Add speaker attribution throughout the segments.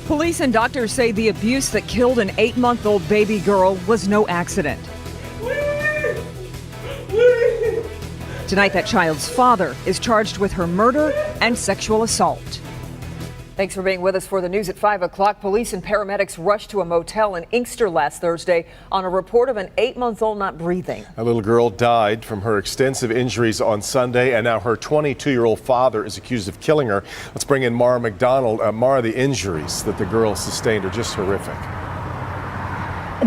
Speaker 1: Police and doctors say the abuse that killed an 8-month-old baby girl was no accident. Tonight, that child's father is charged with her murder and sexual assault. Thanks for being with us for the news at 5 o'clock. Police and paramedics rushed to a motel in Inkster last Thursday on a report of an 8-month-old not breathing. A little girl died from her extensive injuries on Sunday, and now her 22-year-old father is accused of killing her. Let's bring in Mara McDonald. Mara, the injuries that the girl sustained are just horrific.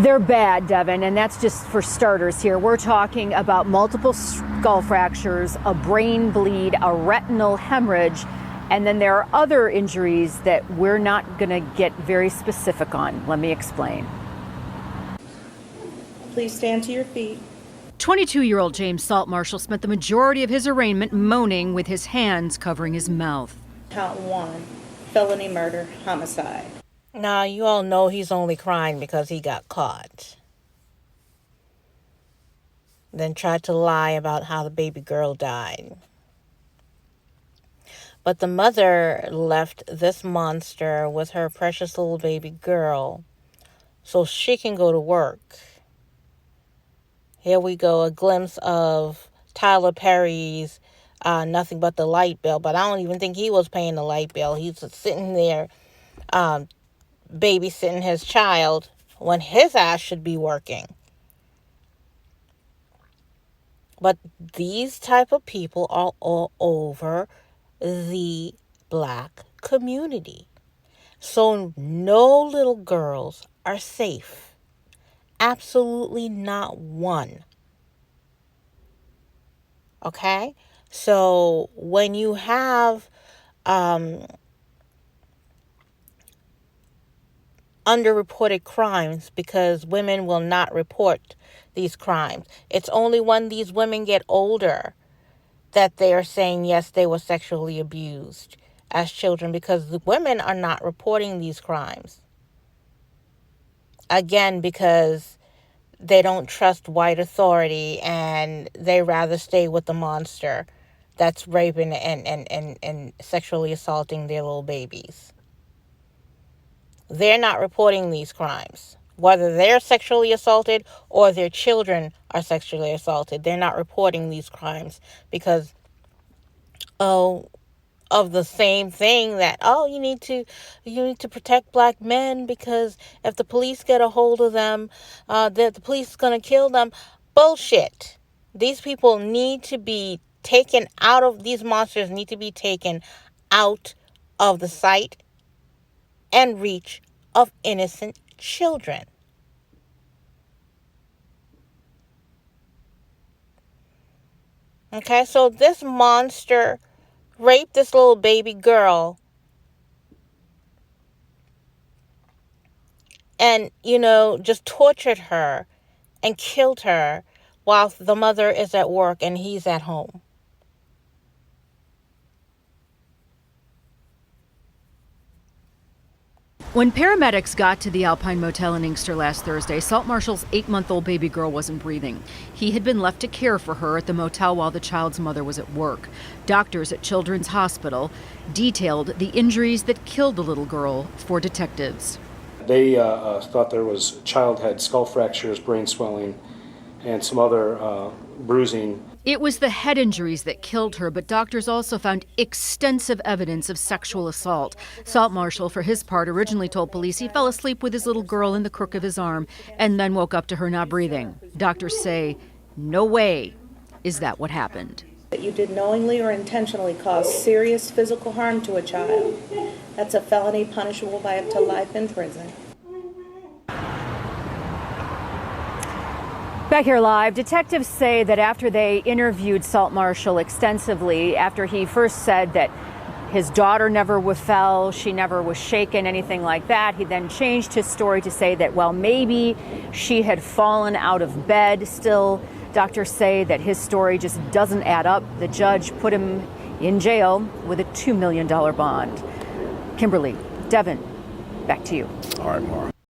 Speaker 2: They're bad, Devin, and that's just for starters here. We're talking about multiple skull fractures, a brain bleed, a retinal hemorrhage, and then there are other injuries that we're not going to get very specific on. Let me explain.
Speaker 3: Please stand to your feet.
Speaker 2: 22-year-old James Saltmarshall spent the majority of his arraignment moaning with his hands covering his mouth.
Speaker 3: Count 1, felony murder, homicide.
Speaker 4: Now, you all know he's only crying because he got caught. Then tried to lie about how the baby girl died. But the mother left this monster with her precious little baby girl so she can go to work. Here we go, a glimpse of Tyler Perry's Nothing But the Light Bill. But I don't even think he was paying the light bill. He's just sitting there babysitting his child when his ass should be working. But these type of people are all over the Black community. So no little girls are safe. Absolutely not one. Okay? So when you have underreported crimes because women will not report these crimes, it's only when these women get older that they are saying, yes, they were sexually abused as children, because the women are not reporting these crimes. Again, because they don't trust white authority and they rather stay with the monster that's raping and sexually assaulting their little babies. They're not reporting these crimes. Whether they're sexually assaulted or their children are sexually assaulted, they're not reporting these crimes because of the same thing that, you need to protect Black men because if the police get a hold of them, that the police is going to kill them. Bullshit. These people need to be taken out of, these monsters need to be taken out of the sight and reach of innocent children. Okay, so this monster raped this little baby girl and, just tortured her and killed her while the mother is at work and he's at home.
Speaker 2: When paramedics got to the Alpine Motel in Inkster last Thursday, Saltmarshall's 8-month-old baby girl wasn't breathing. He had been left to care for her at the motel while the child's mother was at work. Doctors at Children's Hospital detailed the injuries that killed the little girl for detectives.
Speaker 5: They thought child had skull fractures, brain swelling, and some other bruising.
Speaker 2: It was the head injuries that killed her, but doctors also found extensive evidence of sexual assault. Saltmarshall, for his part, originally told police he fell asleep with his little girl in the crook of his arm and then woke up to her not breathing. Doctors say, no way is that what happened.
Speaker 3: That you did knowingly or intentionally cause serious physical harm to a child. That's a felony punishable by up to life in prison.
Speaker 2: Back here live, detectives say that after they interviewed Saltmarshall extensively, after he first said that his daughter never fell, she never was shaken, anything like that, he then changed his story to say that, well, maybe she had fallen out of bed. Still, doctors say that his story just doesn't add up. The judge put him in jail with a $2 million bond. Kimberly, Devin, back to you.
Speaker 5: All right, Mara.